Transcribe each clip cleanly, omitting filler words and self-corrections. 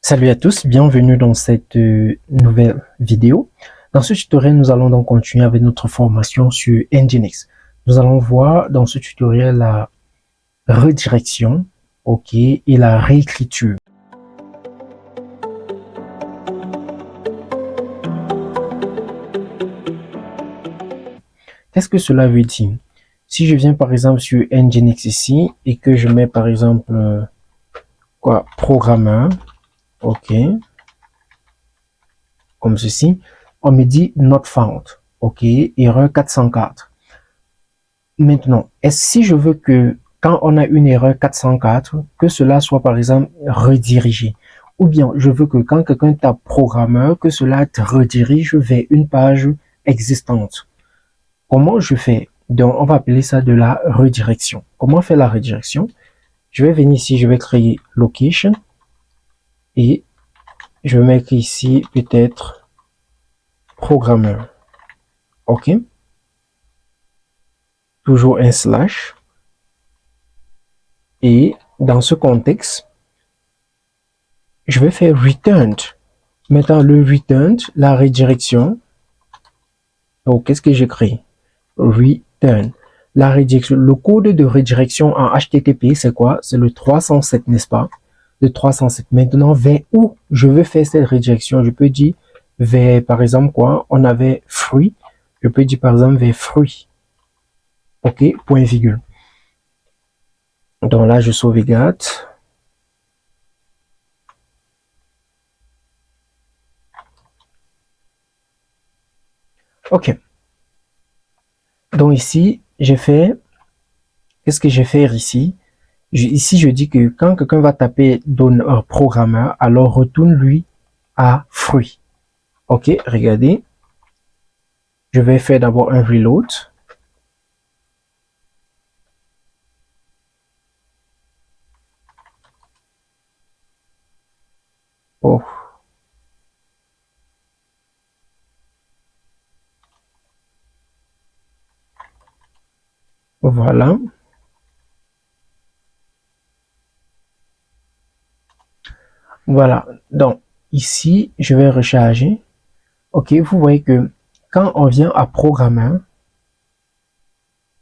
Salut à tous, bienvenue dans cette nouvelle vidéo. Dans ce tutoriel, nous allons donc continuer avec notre formation sur Nginx. Nous allons voir dans ce tutoriel la redirection, ok, et la réécriture. Qu'est-ce que cela veut dire? Si je viens par exemple sur Nginx ici et que je mets par exemple programmeur, ok, comme ceci, on me dit not found, ok, erreur 404. Maintenant, si je veux que quand on a une erreur 404, que cela soit par exemple redirigé, ou bien je veux que quand quelqu'un tape programmeur, que cela te redirige vers une page existante. Comment je fais? Donc, on va appeler ça de la redirection. Comment faire la redirection? Je vais venir ici, je vais créer location et je vais mettre ici peut-être programmeur. OK? Toujours un slash. Et dans ce contexte, je vais faire returned. Maintenant, le returned, la redirection. Donc, qu'est-ce que j'écris? Return. La redirection, le code de redirection en HTTP, c'est quoi? C'est le 307, n'est-ce pas? Le 307. Maintenant, vers où je veux faire cette redirection? Je peux dire vers, par exemple, quoi? On avait fruit. Je peux dire, par exemple, vers fruit. OK? Point virgule. Donc là, je sauvegarde. OK. Donc ici, j'ai fait, qu'est-ce que j'ai fait ici? Ici, je dis que quand quelqu'un va taper donneur programmeur, alors retourne lui à fruit. OK, regardez. Je vais faire d'abord un reload. Oh. Voilà. Voilà. Donc, ici, je vais recharger. OK, vous voyez que quand on vient à programmeur,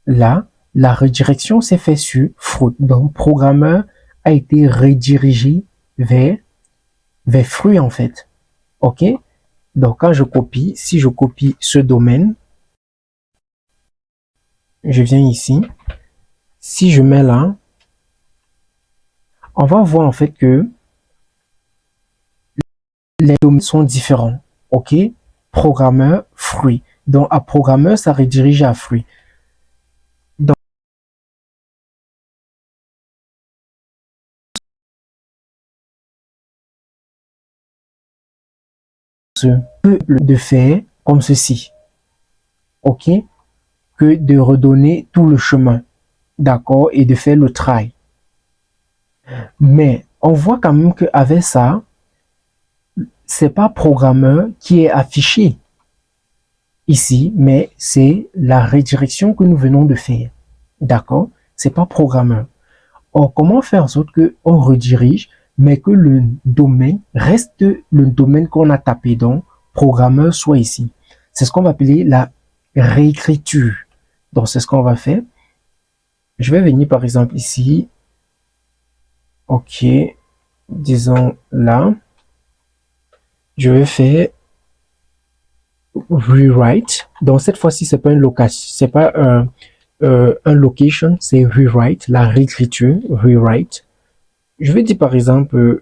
là, la redirection s'est faite sur fruit. Donc, programmeur a été redirigé vers fruit, en fait. OK? Donc, quand je copie, si je copie ce domaine, je viens ici. Si je mets là, on va voir en fait que les domaines sont différents. OK? Programmeur, fruit. Donc, à programmeur, ça redirige à fruit. Donc, ce peut de faire comme ceci. OK? Que de redonner tout le chemin. D'accord? Et de faire le try. Mais, on voit quand même qu'avec ça, c'est pas programmeur qui est affiché ici, mais c'est la redirection que nous venons de faire. D'accord? C'est pas programmeur. Or, comment faire en sorte qu'on redirige, mais que le domaine reste le domaine qu'on a tapé dans programmeur soit ici. C'est ce qu'on va appeler la réécriture. Donc, c'est ce qu'on va faire. Je vais venir par exemple ici. OK. Disons là. Je vais faire rewrite. Donc, cette fois-ci, c'est pas une location, c'est pas un location, c'est rewrite, la réécriture, rewrite. Je vais dire par exemple,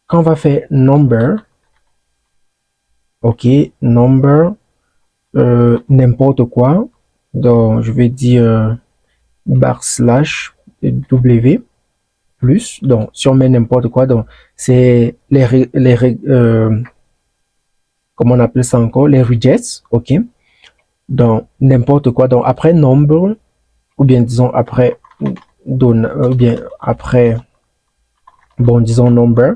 quand on va faire number, ok, number, n'importe quoi, donc je vais dire /w plus, donc si on met n'importe quoi, donc c'est comment on appelle ça encore, les rejects, ok, donc n'importe quoi, donc après number, ou bien disons après donne, ou bien après, bon disons number,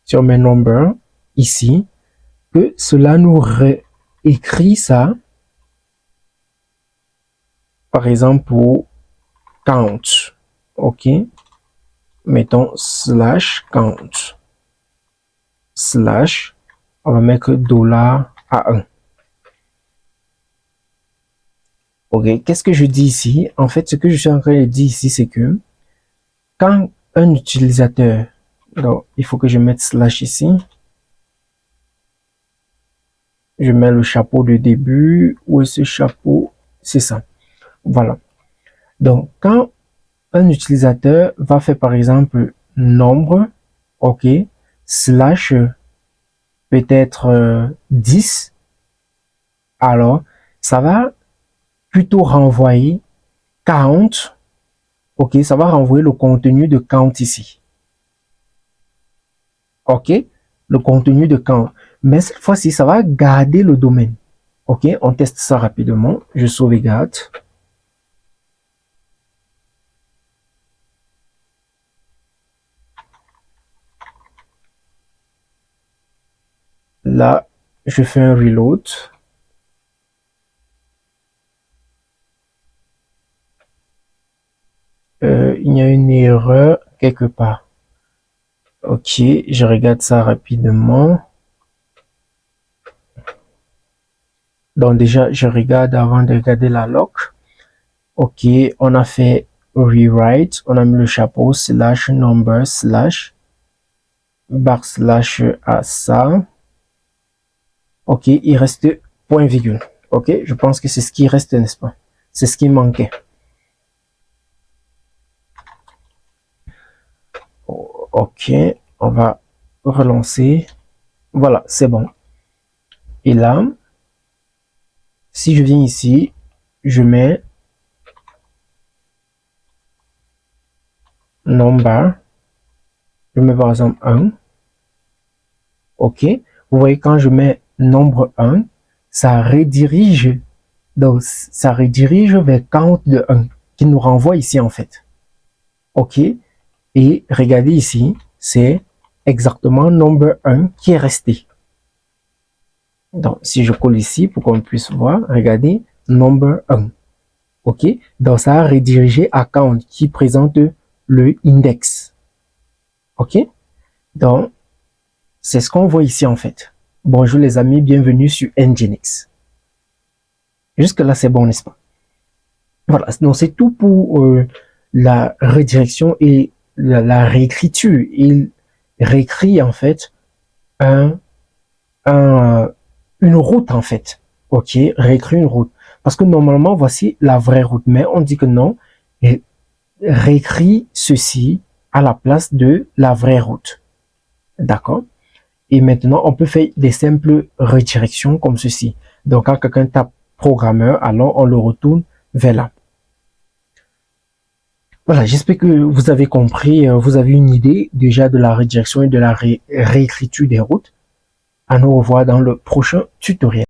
si on met number ici, que cela nous réécrit ça, par exemple pour count, ok, mettons slash count, slash, on va mettre $A1. Ok, qu'est-ce que je dis ici? En fait, ce que je suis en train de dire ici, c'est que quand un utilisateur, donc il faut que je mette slash ici, je mets le chapeau de début, où est ce chapeau? C'est ça. Voilà. Donc, quand un utilisateur va faire par exemple nombre, ok, slash peut-être 10, alors ça va plutôt renvoyer count, ok, ça va renvoyer le contenu de count ici. Ok, le contenu de count. Mais cette fois-ci, ça va garder le domaine. Ok, on teste ça rapidement. Je sauvegarde. Là, je fais un reload. Il y a une erreur quelque part. Ok, je regarde ça rapidement. Donc déjà, je regarde avant de regarder la lock. Ok, on a fait rewrite. On a mis le chapeau slash number slash / à ça. Ok, il reste point virgule. Ok, je pense que c'est ce qui reste, n'est-ce pas? C'est ce qui manquait. Ok, on va relancer. Voilà, c'est bon. Et là, si je viens ici, je mets number. Je mets par exemple 1. Ok, vous voyez quand je mets nombre 1, ça redirige. Donc, ça redirige vers count de 1, qui nous renvoie ici en fait. Ok, et regardez ici, c'est exactement number 1 qui est resté. Donc, si je colle ici pour qu'on puisse voir, regardez, number 1. Ok, donc ça a redirigé à count qui présente le index. Ok, donc c'est ce qu'on voit ici en fait. Bonjour les amis, bienvenue sur Nginx. Jusque là c'est bon, n'est-ce pas? Voilà, donc c'est tout pour la redirection et la réécriture. Il réécrit en fait une route en fait. Ok, réécrit une route. Parce que normalement, voici la vraie route. Mais on dit que non, et réécrit ceci à la place de la vraie route. D'accord? Et maintenant, on peut faire des simples redirections comme ceci. Donc, quand quelqu'un tape programmeur, alors on le retourne vers là. Voilà, j'espère que vous avez compris, vous avez une idée déjà de la redirection et de la réécriture des routes. À nous revoir dans le prochain tutoriel.